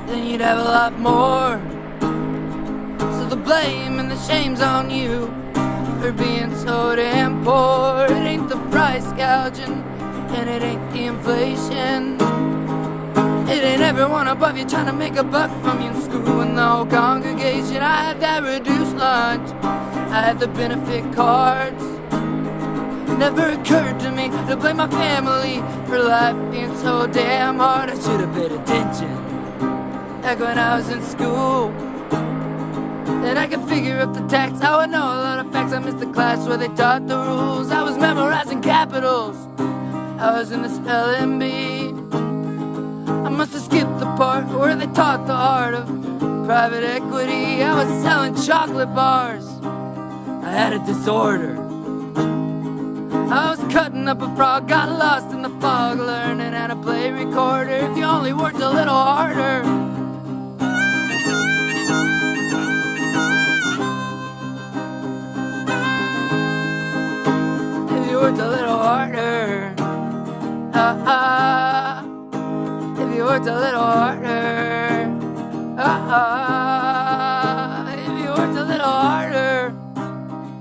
then you'd have a lot more. So the blame and the shame's on you for being so damn poor. It ain't the price gouging, and it ain't the inflation. It ain't everyone above you trying to make a buck from you in school and the whole congregation. I had that reduced lunch, I had the benefit cards. It never occurred to me to blame my family for life being so damn hard. I should have paid attention back when I was in school. Then I could figure up the tax, I would know a lot of facts. I missed the class where they taught the rules. I was memorizing capitals, I was in the spelling bee. I must have skipped the part where they taught the art of private equity. I was selling chocolate bars, I had a disorder. I was cutting up a frog, got lost in the fog, learning how to play recorder. If you only worked a little harder. If you worked a little harder. If you worked a little harder. If you worked a little harder,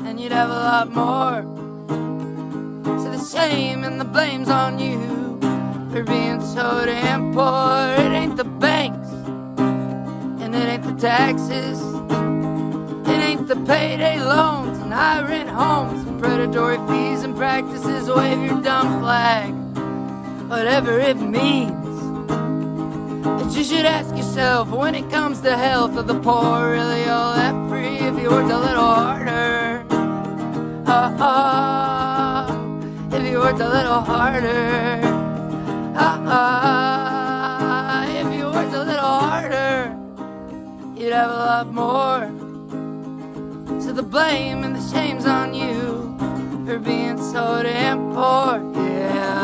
then you'd have a lot more. So the shame and the blame's on you for being so damn poor. It ain't the banks, and it ain't the taxes. It ain't the payday loans and high rent homes and predatory fees and practices. Wave your dumb flag, whatever it means. But you should ask yourself, when it comes to health, are the poor really all that free? If you worked a little harder, if you worked a little harder, if you worked a little harder, you'd have a lot more. So the blame and the shame's on you for being so damn poor, yeah.